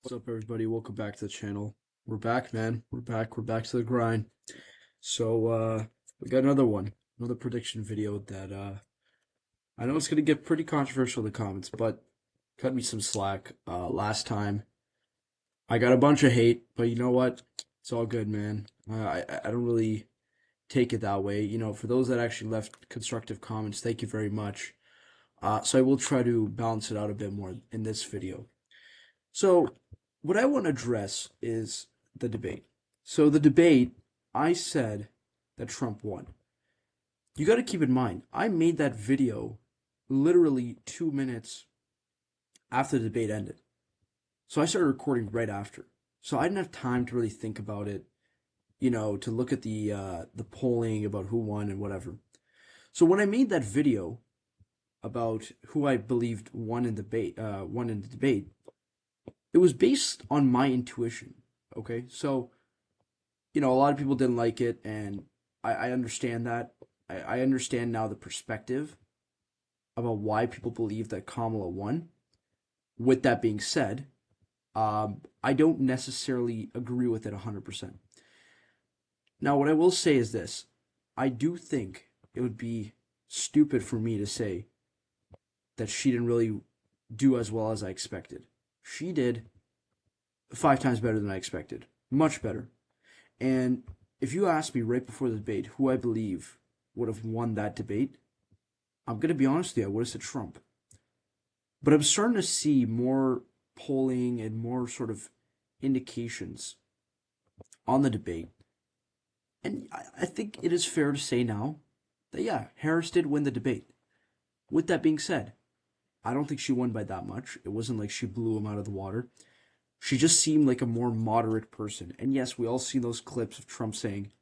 What's up, everybody? Welcome back to the channel. We're back, man. We're back. We're back to the grind. So, we got another prediction video that I know it's gonna get pretty controversial in the comments, but cut me some slack. Last time I got a bunch of hate, but you know what? It's all good, man. I don't really take it that way. For those that actually left constructive comments, thank you very much. So I will try to balance it out a bit more in this video. So, what I want to address is the debate. So, the debate, I said that Trump won. You got to keep in mind, I made that video literally 2 minutes after the debate ended. So, I started recording right after. So, I didn't have time to really think about it, to look at the polling about who won and whatever. So, when I made that video about who I believed won in the debate, it was based on my intuition. Okay, so a lot of people didn't like it, and I understand that. I understand now the perspective about why people believe that Kamala won. With that being said, I don't necessarily agree with it 100%. Now, what I will say is this: I do think it would be stupid for me to say that she didn't really do as well as I expected. She did 5 times better than I expected, much better. And if you asked me right before the debate who I believe would have won that debate, I'm going to be honest with you, I would have said Trump. But I'm starting to see more polling and more sort of indications on the debate. And I think it is fair to say now that, yeah, Harris did win the debate. With that being said, I don't think she won by that much. It wasn't like she blew him out of the water. She just seemed like a more moderate person. And yes, we all see those clips of Trump saying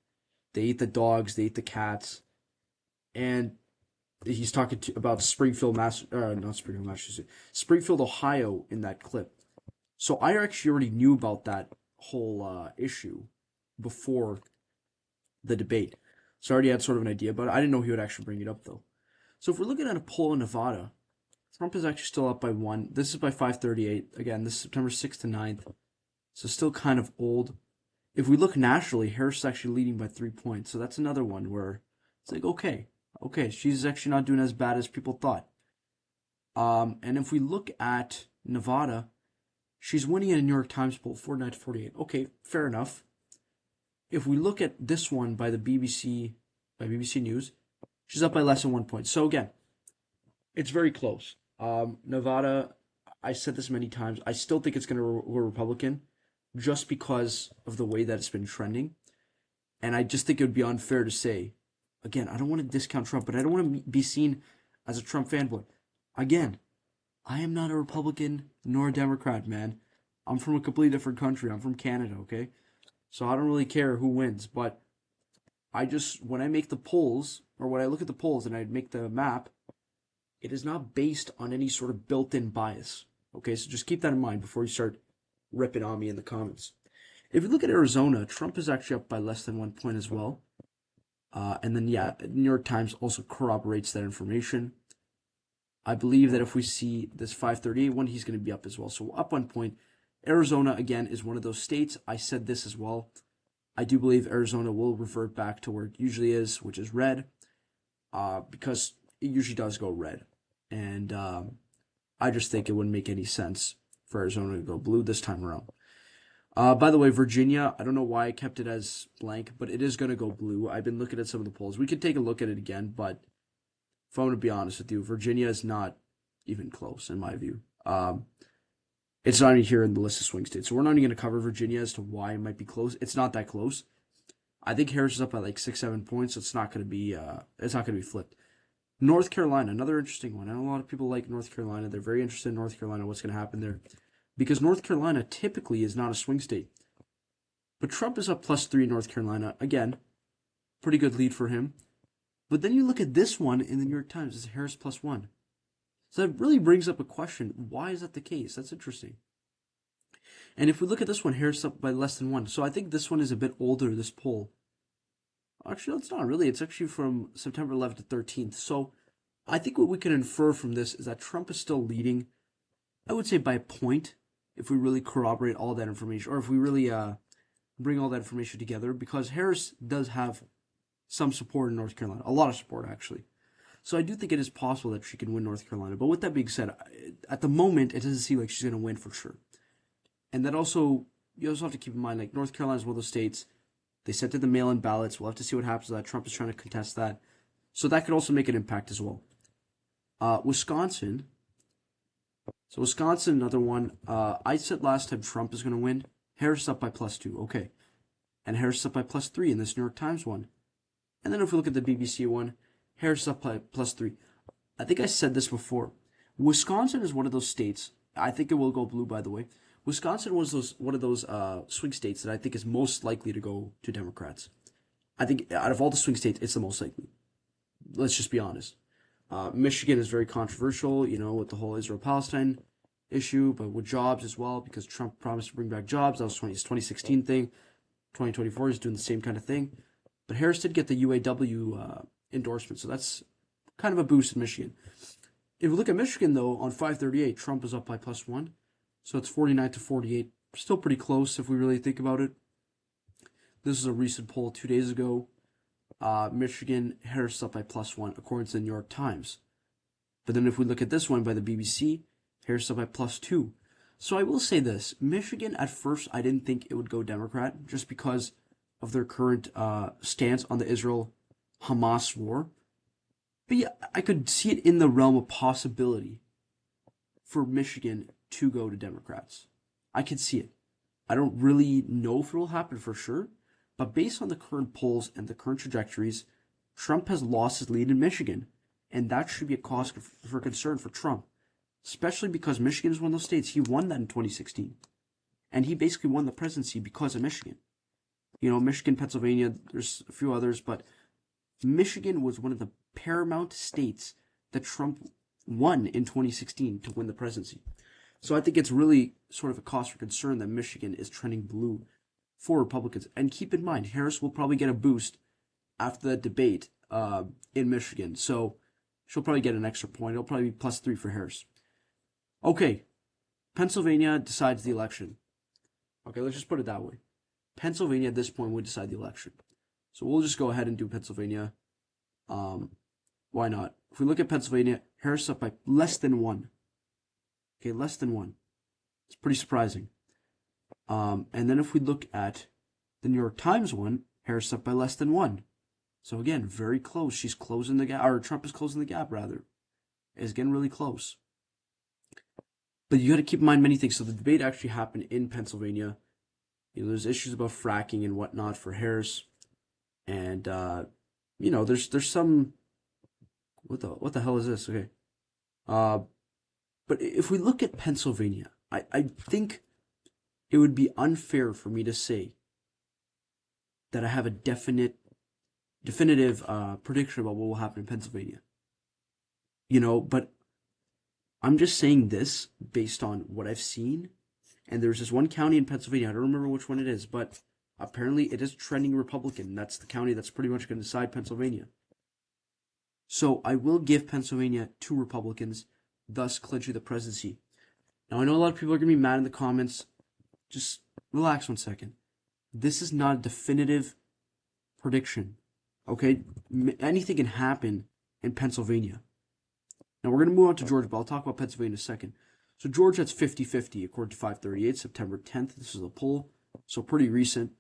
they ate the dogs, they ate the cats, and he's talking about not Springfield, Massachusetts, Springfield, Ohio, in that clip. So I actually already knew about that whole issue before the debate. So I already had sort of an idea, but I didn't know he would actually bring it up though. So if we're looking at a poll in Nevada, Trump is actually still up by one. This is by 538. Again, this is September 6th to 9th. So still kind of old. If we look nationally, Harris is actually leading by 3 points. So that's another one where it's like, okay, she's actually not doing as bad as people thought. And if we look at Nevada, she's winning in a New York Times poll, 49 to 48. Okay, fair enough. If we look at this one by BBC News, she's up by less than 1 point. So again, it's very close. Nevada, I said this many times, I still think it's going to go Republican just because of the way that it's been trending. And I just think it would be unfair to say, again, I don't want to discount Trump, but I don't want to be seen as a Trump fanboy. Again, I am not a Republican nor a Democrat, man. I'm from a completely different country. I'm from Canada, okay? So I don't really care who wins, but when I make the polls, or when I look at the polls and I make the map, it is not based on any sort of built-in bias. Okay, so just keep that in mind before you start ripping on me in the comments. If you look at Arizona, Trump is actually up by less than 1 point as well. And then, yeah, New York Times also corroborates that information. I believe that if we see this 538 one, he's going to be up as well. So up 1 point. Arizona, again, is one of those states. I said this as well. I do believe Arizona will revert back to where it usually is, which is red, because it usually does go red. And I just think it wouldn't make any sense for Arizona to go blue this time around. By the way, Virginia, I don't know why I kept it as blank, but it is going to go blue. I've been looking at some of the polls. We could take a look at it again, but if I'm going to be honest with you, Virginia is not even close in my view. It's not even here in the list of swing states. So we're not even going to cover Virginia as to why it might be close. It's not that close. I think Harris is up by like 6-7 points, so it's not going to be flipped. North Carolina, another interesting one. I know a lot of people like North Carolina. They're very interested in North Carolina, what's going to happen there. Because North Carolina typically is not a swing state. But Trump is up +3 in North Carolina. Again, pretty good lead for him. But then you look at this one in the New York Times. It's Harris +1. So that really brings up a question. Why is that the case? That's interesting. And if we look at this one, Harris up by less than 1. So I think this one is a bit older, this poll. Actually, no, it's not really. It's actually from September 11th to 13th. So I think what we can infer from this is that Trump is still leading, I would say by a point, if we really corroborate all that information, or if we really bring all that information together, because Harris does have some support in North Carolina, a lot of support actually. So I do think it is possible that she can win North Carolina. But with that being said, at the moment, it doesn't seem like she's going to win for sure. And that also, you also have to keep in mind, like, North Carolina is one of those states, they sent in the mail-in ballots. We'll have to see what happens with that. Trump is trying to contest that. So that could also make an impact as well. Wisconsin. So Wisconsin, another one. I said last time Trump is going to win. Harris up by +2. Okay. And Harris up by +3 in this New York Times one. And then if we look at the BBC one, Harris up by +3. I think I said this before. Wisconsin is one of those states. I think it will go blue, by the way. Wisconsin was one of those swing states that I think is most likely to go to Democrats. I think out of all the swing states, it's the most likely. Let's just be honest. Michigan is very controversial, with the whole Israel-Palestine issue, but with jobs as well, because Trump promised to bring back jobs. That was his 2016 thing. 2024 is doing the same kind of thing. But Harris did get the UAW endorsement, so that's kind of a boost in Michigan. If we look at Michigan, though, on 538, Trump is up by +1. So it's 49-48. Still pretty close if we really think about it. This is a recent poll 2 days ago. Michigan, Harris up by +1, according to the New York Times. But then if we look at this one by the BBC, Harris up by +2. So I will say this. Michigan, at first, I didn't think it would go Democrat, just because of their current stance on the Israel-Hamas war. But yeah, I could see it in the realm of possibility for Michigan to go to Democrats. I could see it. I don't really know if it will happen for sure, but based on the current polls and the current trajectories, Trump has lost his lead in Michigan, and that should be a cause for concern for Trump, especially because Michigan is one of those states. He won that in 2016, and he basically won the presidency because of Michigan. Michigan, Pennsylvania, there's a few others, but Michigan was one of the paramount states that Trump won in 2016 to win the presidency. So I think it's really sort of a cause for concern that Michigan is trending blue for Republicans. And keep in mind, Harris will probably get a boost after the debate in Michigan. So she'll probably get an extra point. It'll probably be +3 for Harris. Okay, Pennsylvania decides the election. Okay, let's just put it that way. Pennsylvania at this point would decide the election. So we'll just go ahead and do Pennsylvania. Why not? If we look at Pennsylvania, Harris up by less than 1. Okay, less than 1. It's pretty surprising. And then if we look at the New York Times one, Harris up by less than 1. So again, very close. She's closing the gap, or Trump is closing the gap, rather. It's getting really close. But you got to keep in mind many things. So the debate actually happened in Pennsylvania. There's issues about fracking and whatnot for Harris. And, there's some... What the hell is this? Okay. But if we look at Pennsylvania, I think it would be unfair for me to say that I have a definitive prediction about what will happen in Pennsylvania. But I'm just saying this based on what I've seen. And there's this one county in Pennsylvania, I don't remember which one it is, but apparently it is trending Republican. That's the county that's pretty much going to decide Pennsylvania. So I will give Pennsylvania to Republicans, thus clinching the presidency. Now, I know a lot of people are going to be mad in the comments. Just relax 1 second. This is not a definitive prediction. Okay? Anything can happen in Pennsylvania. Now, we're going to move on to Georgia, but I'll talk about Pennsylvania in a second. So Georgia, it's 50-50, according to 538, September 10th. This is a poll, so pretty recent.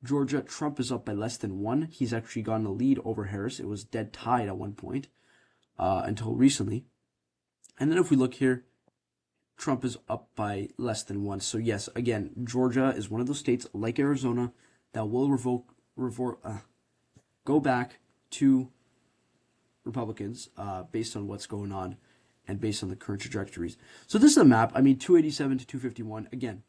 Georgia, Trump is up by less than 1. He's actually gotten a lead over Harris. It was dead tied at one point until recently. And then if we look here, Trump is up by less than 1. So yes, again, Georgia is one of those states like Arizona that will go back to Republicans based on what's going on and based on the current trajectories. So this is a map. 287 to 251. Again,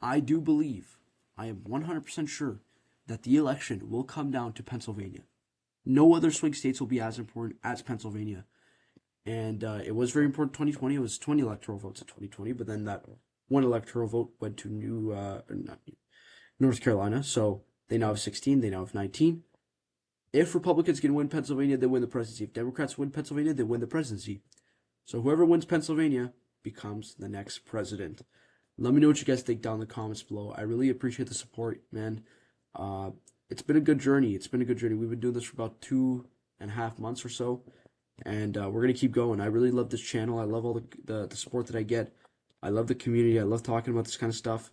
I do believe, I am 100% sure that the election will come down to Pennsylvania. No other swing states will be as important as Pennsylvania. And it was very important in 2020. It was 20 electoral votes in 2020, but then that one electoral vote went to North Carolina. So they now have 16. They now have 19. If Republicans can win Pennsylvania, they win the presidency. If Democrats win Pennsylvania, they win the presidency. So whoever wins Pennsylvania becomes the next president. Let me know what you guys think down in the comments below. I really appreciate the support, man. It's been a good journey. It's been a good journey. We've been doing this for about 2.5 months or so, and we're gonna keep going. I really love this channel. I love all the support that I get. I love the community. I love talking about this kind of stuff.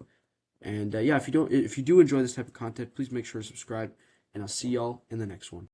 And yeah, if you do enjoy this type of content, please make sure to subscribe, and I'll see y'all in the next one.